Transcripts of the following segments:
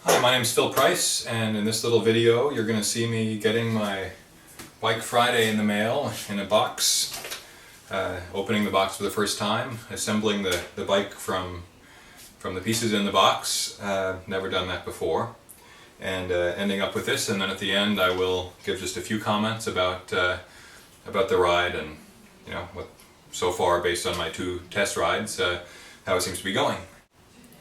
Hi, my name is Phil Price, and in this little video you're going to see me getting my Bike Friday in the mail in a box, opening the box for the first time, assembling the bike from the pieces in the box, never done that before, and ending up with this, and then at the end I will give just a few comments about the ride and, you know, what so far based on my 2 test rides, how it seems to be going.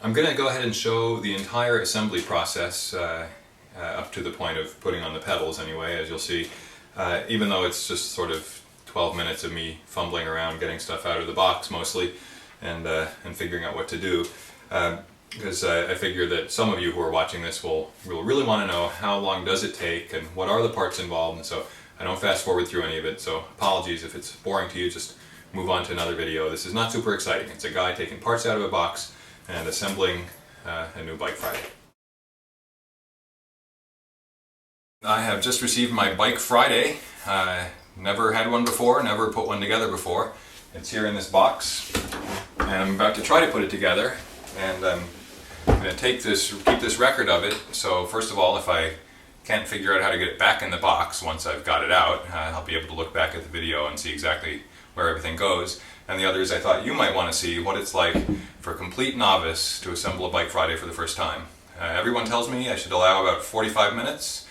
I'm going to go ahead and show the entire assembly process up to the point of putting on the pedals anyway, as you'll see, even though it's just sort of 12 minutes of me fumbling around getting stuff out of the box mostly and figuring out what to do, because I figure that some of you who are watching this will really want to know how long does it take and what are the parts involved, and so I don't fast forward through any of it, so apologies if it's boring to you, just move on to another video. This is not super exciting. It's a guy taking parts out of a box and assembling a new Bike Friday. I have just received my Bike Friday. Never had one before, never put one together before. It's here in this box, and I'm about to try to put it together, and I'm going to keep this record of it. So first of all, if I can't figure out how to get it back in the box once I've got it out, I'll be able to look back at the video and see exactly where everything goes. And the other is I thought you might want to see what it's like for a complete novice to assemble a Bike Friday for the first time. Everyone tells me I should allow about 45 minutes.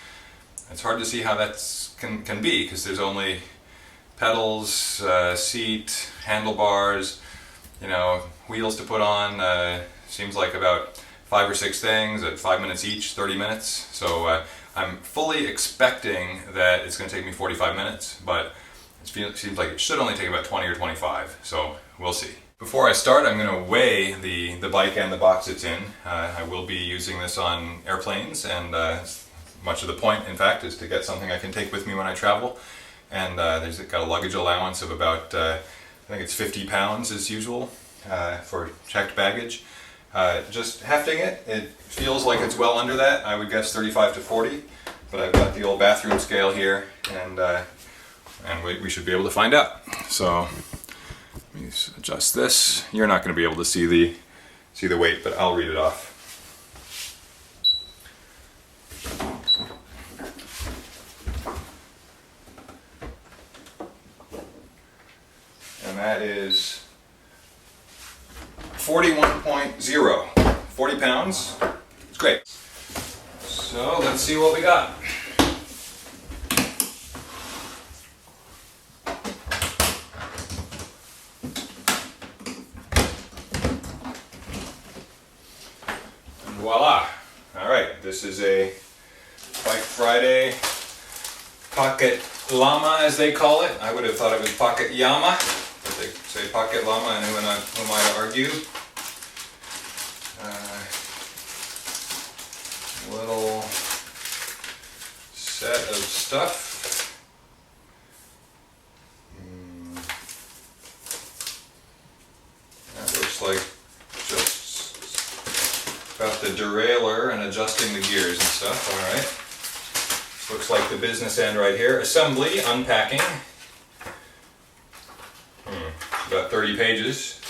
It's hard to see how that can be, because there's only pedals, seat, handlebars, you know, wheels to put on. Seems like about 5 or 6 things at 5 minutes each, 30 minutes. So I'm fully expecting that it's going to take me 45 minutes, but it seems like it should only take about 20 or 25, so we'll see. Before I start, I'm going to weigh the bike and the box it's in. I will be using this on airplanes, and much of the point, in fact, is to get something I can take with me when I travel. And there's got a luggage allowance of about, I think it's 50 pounds as usual for checked baggage. Just hefting it feels like it's well under that. I would guess 35 to 40, but I've got the old bathroom scale here, and we should be able to find out. So let me adjust this. You're not going to be able to see the weight, but I'll read it off. And that is 41.0. 40 pounds. It's great. So let's see what we got. Voila! Alright, this is a Bike Friday Pocket Llama, as they call it. I would have thought it was Pocket Llama, but they say Pocket Llama, and who am I to argue? Little set of stuff. That looks like got the derailleur and adjusting the gears and stuff, alright. Looks like the business end right here. Assembly, unpacking. About 30 pages.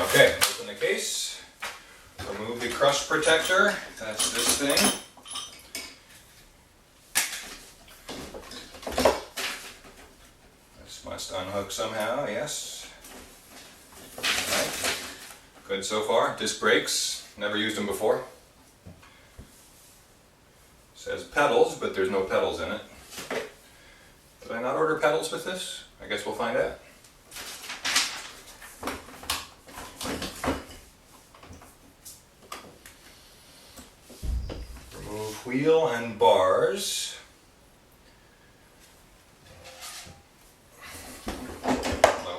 Okay, open the case. Remove the crush protector. That's this thing. This must unhook somehow, yes. Alright, good so far. Disc brakes, never used them before. Says pedals, but there's no pedals in it. Did I not order pedals with this? I guess we'll find out. Remove wheel and bars.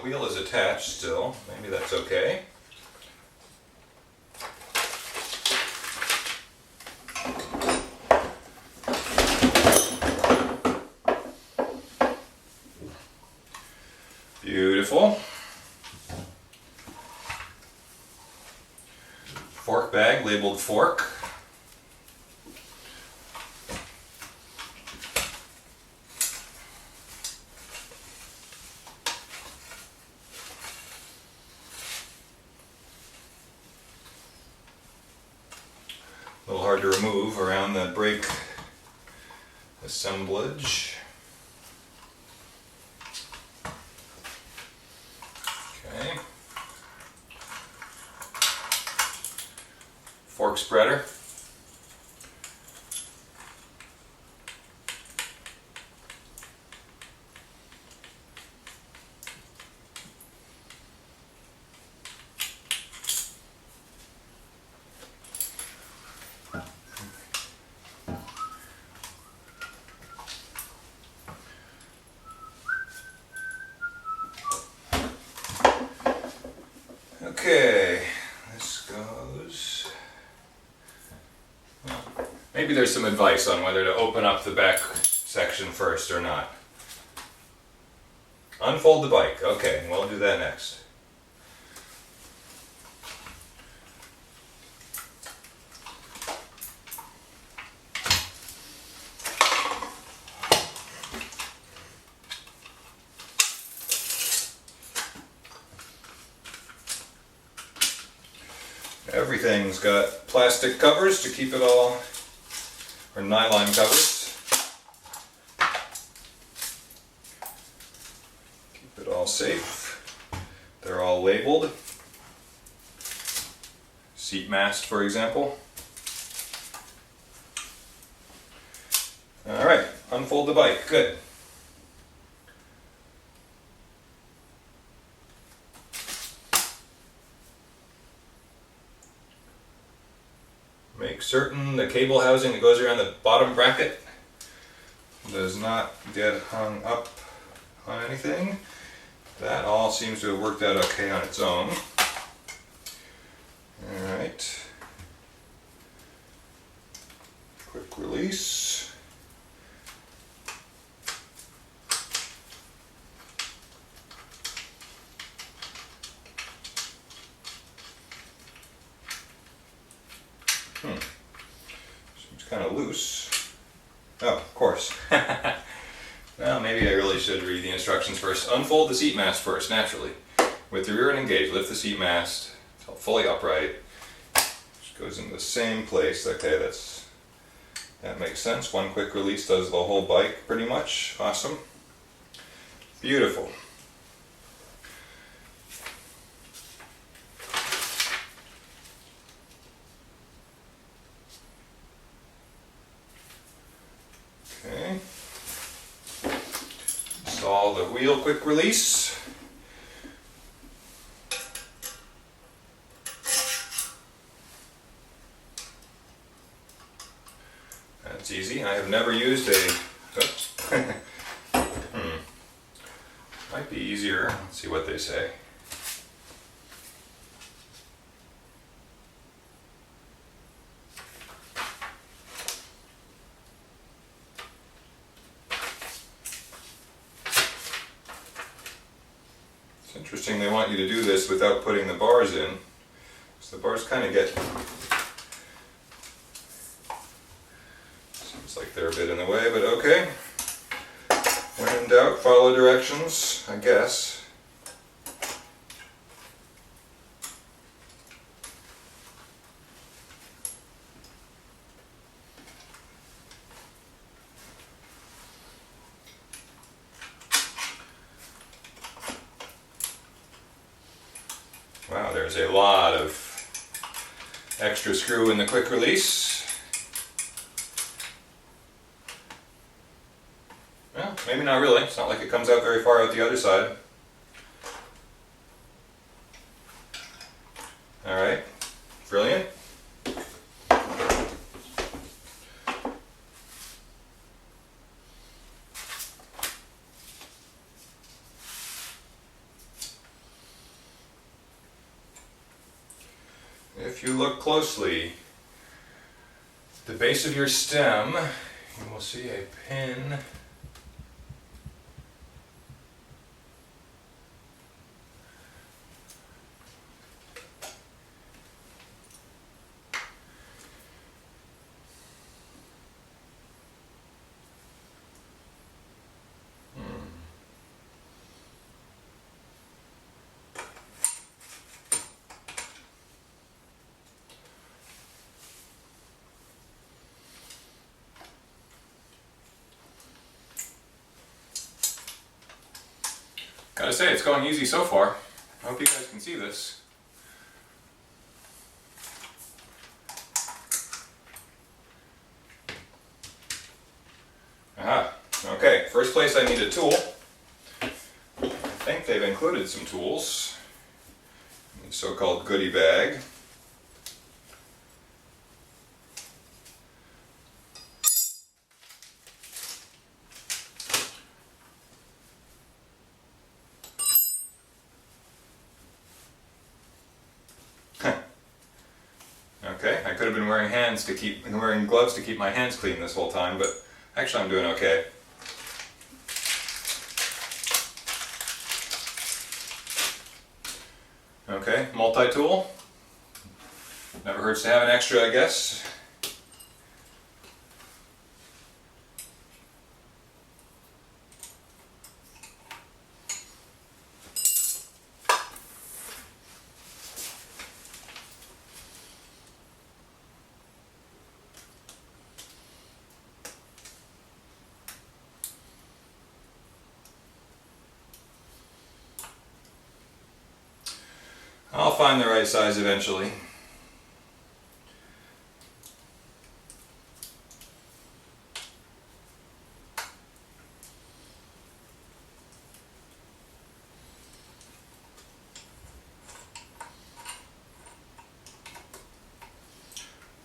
Wheel is attached still, maybe that's okay. Beautiful. Fork bag labeled fork. hard to remove around the brake assemblage. Okay. Fork spreader. Okay, this goes. Well, maybe there's some advice on whether to open up the back section first or not. Unfold the bike. Okay, we'll do that next. Everything's got plastic covers to keep it all, or nylon covers. Keep it all safe. They're all labeled. Seat mast, for example. Alright, unfold the bike. Good. Make certain the cable housing that goes around the bottom bracket does not get hung up on anything. That all seems to have worked out okay on its own. Alright. Quick release. Seems kind of loose. Oh, of course. Well, maybe I really should read the instructions first. Unfold the seat mast first, naturally. With the rear end engaged, lift the seat mast until fully upright. Which goes in the same place. Okay, that makes sense. One quick release does the whole bike pretty much. Awesome. Beautiful. Okay. Install the wheel quick release. That's easy. I have never used a. Oops. Might be easier. Let's see what they say. It's interesting they want you to do this without putting the bars in. So the bars kind of get, seems like they're a bit in the way, but okay. When in doubt, follow directions, I guess. Wow, there's a lot of extra screw in the quick release. Well, maybe not really. It's not like it comes out very far out the other side. Alright, brilliant. If you look closely, at the base of your stem, you will see a pin . Gotta say, it's going easy so far. I hope you guys can see this. Aha, okay, first place I need a tool. I think they've included some tools in the so-called goodie bag. Okay, I could have been wearing gloves to keep my hands clean this whole time, but actually I'm doing okay. Okay, multi-tool. Never hurts to have an extra, I guess. I'll find the right size eventually. I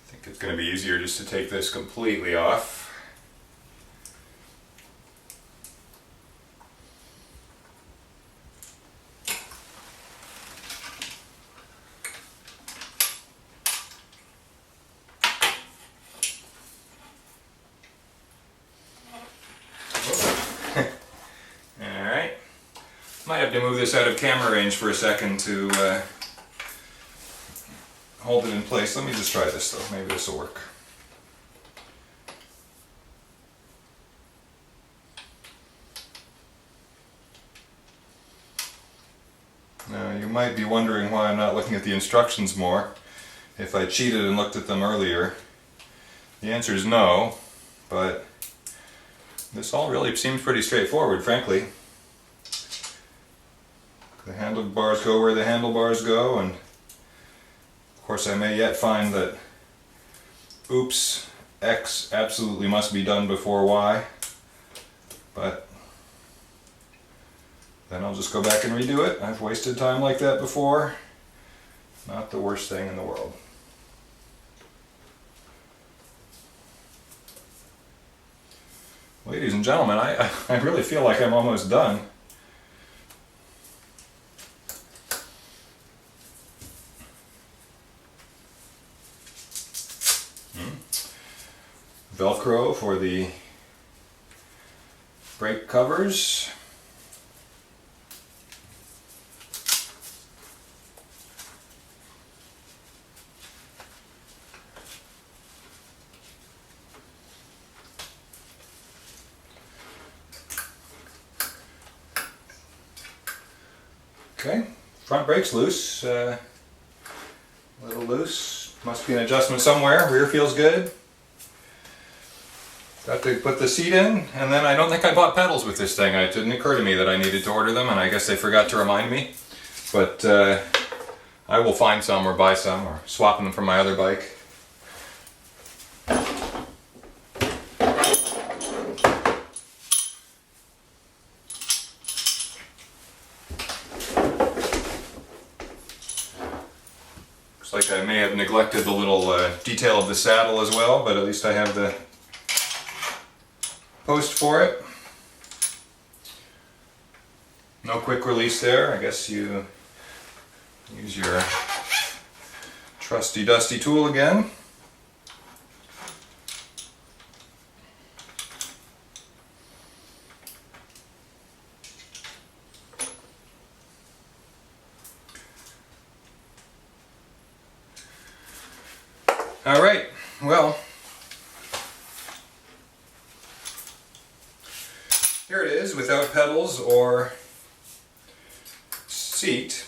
think it's going to be easier just to take this completely off. Alright, might have to move this out of camera range for a second to hold it in place. Let me just try this though, maybe this will work. Now you might be wondering why I'm not looking at the instructions more. If I cheated and looked at them earlier, the answer is no, but this all really seems pretty straightforward, frankly. The handlebars go where the handlebars go, and of course I may yet find that oops, X absolutely must be done before Y, but then I'll just go back and redo it. I've wasted time like that before. Not the worst thing in the world. Ladies and gentlemen, I really feel like I'm almost done. Velcro for the brake covers. Okay, front brake's loose, a little loose, must be an adjustment somewhere. Rear feels good. Got to put the seat in, and then I don't think I bought pedals with this thing. It didn't occur to me that I needed to order them, and I guess they forgot to remind me. But I will find some or buy some or swap them from my other bike. Like I may have neglected the little detail of the saddle as well, but at least I have the post for it. No quick release there. I guess you use your trusty dusty tool again. All right, well, here it is without pedals or seat.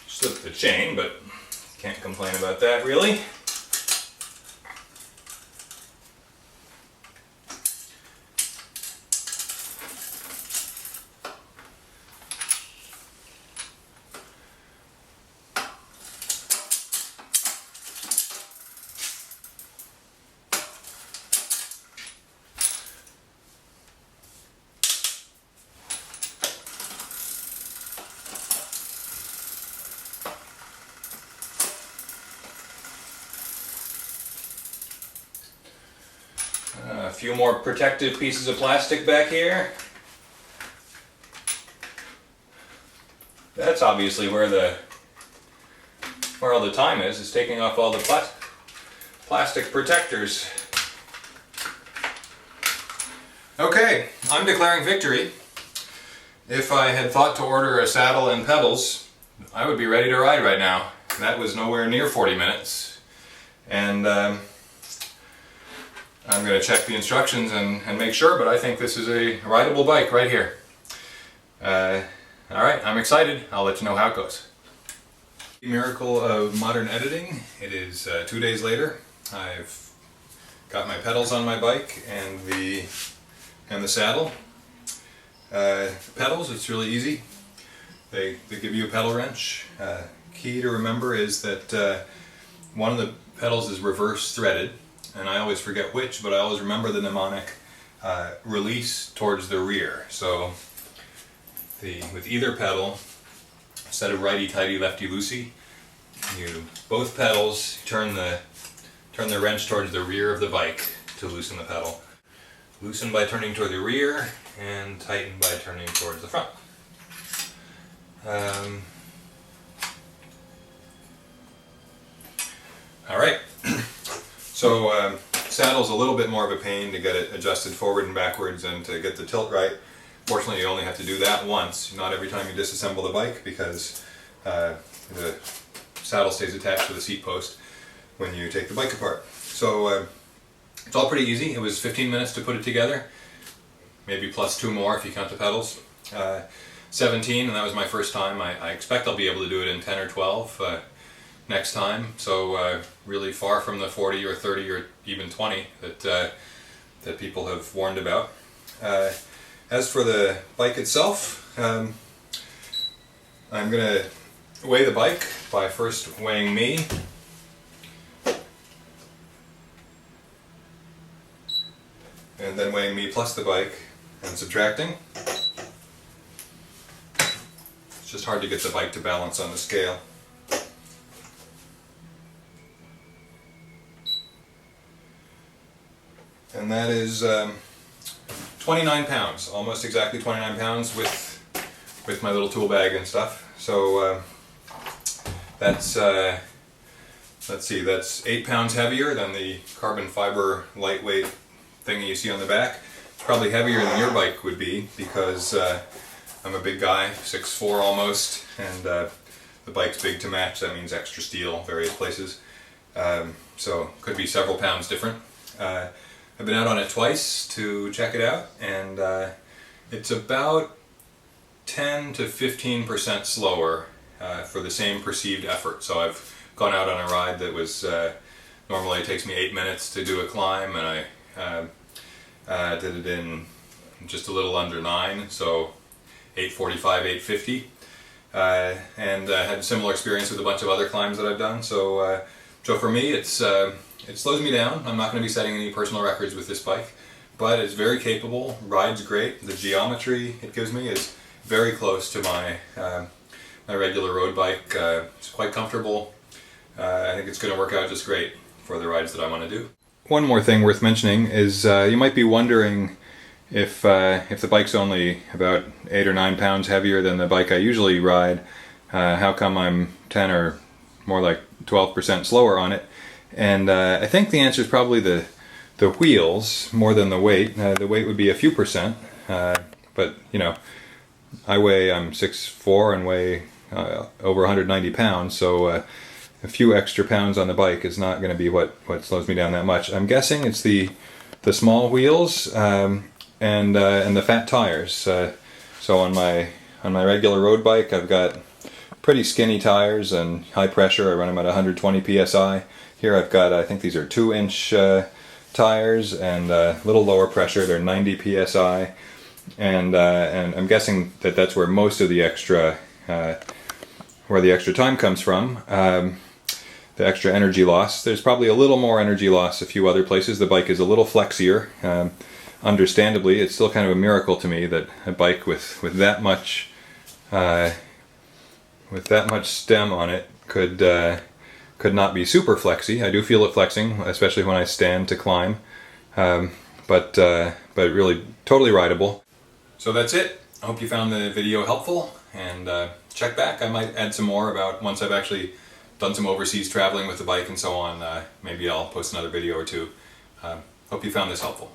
Slipped the chain, but can't complain about that really. A few more protective pieces of plastic back here. That's obviously where all the time is taking off all the plastic protectors. Okay, I'm declaring victory. If I had thought to order a saddle and pedals, I would be ready to ride right now. That was nowhere near 40 minutes. And I'm going to check the instructions and make sure, but I think this is a rideable bike right here. Alright, I'm excited. I'll let you know how it goes. The miracle of modern editing. It is 2 days later. I've got my pedals on my bike and the saddle. Pedals, it's really easy. They give you a pedal wrench. Key to remember is that one of the pedals is reverse threaded, and I always forget which, but I always remember the mnemonic release towards the rear. So with either pedal, instead of righty-tighty, lefty-loosey, both pedals turn the wrench towards the rear of the bike to loosen the pedal. Loosen by turning toward the rear, and tighten by turning towards the front. Alright, so saddle's a little bit more of a pain to get it adjusted forward and backwards and to get the tilt right. Fortunately, you only have to do that once, not every time you disassemble the bike, because the saddle stays attached to the seat post when you take the bike apart. So it's all pretty easy. It was 15 minutes to put it together, maybe plus 2 more if you count the pedals. 17, and that was my first time. I expect I'll be able to do it in 10 or 12 next time, so really far from the 40 or 30 or even 20 that people have warned about. As for the bike itself, I'm going to weigh the bike by first weighing me. And then weighing me plus the bike and subtracting. It's just hard to get the bike to balance on the scale. And that is 29 pounds, almost exactly 29 pounds with my little tool bag and stuff. So that's, let's see, that's 8 pounds heavier than the carbon fiber lightweight thing you see on the back. It's probably heavier than your bike would be, because I'm a big guy, 6'4" almost, and the bike's big to match. That means extra steel, various places. So could be several pounds different. I've been out on it twice to check it out, and it's about 10 to 15% slower for the same perceived effort. So I've gone out on a ride that was normally it takes me 8 minutes to do a climb, and I did it in just a little under 9, so 8:45, 8:50, and had a similar experience with a bunch of other climbs that I've done. So for me, it slows me down. I'm not going to be setting any personal records with this bike, but it's very capable, rides great. The geometry it gives me is very close to my my regular road bike. It's quite comfortable. I think it's going to work out just great for the rides that I want to do. One more thing worth mentioning is you might be wondering if the bike's only about 8 or 9 pounds heavier than the bike I usually ride, how come I'm 10 or more like 12% slower on it? And I think the answer is probably the wheels more than the weight. The weight would be a few percent, but you know, I'm 6'4" and weigh over 190 pounds, so a few extra pounds on the bike is not going to be what slows me down that much. I'm guessing it's the small wheels and the fat tires. So on my regular road bike, I've got pretty skinny tires and high pressure. I run them at 120 psi. Here I've got, I think these are 2-inch tires, and a little lower pressure. They're 90 psi, and I'm guessing that that's where most of the extra time comes from. The extra energy loss. There's probably a little more energy loss a few other places. The bike is a little flexier. Understandably, it's still kind of a miracle to me that a bike with that much stem on it could not be super flexy. I do feel it flexing, especially when I stand to climb. but really totally rideable. So that's it. I hope you found the video helpful, and check back. I might add some more about once I've actually done some overseas traveling with the bike and so on. Maybe I'll post another video or two. Hope you found this helpful.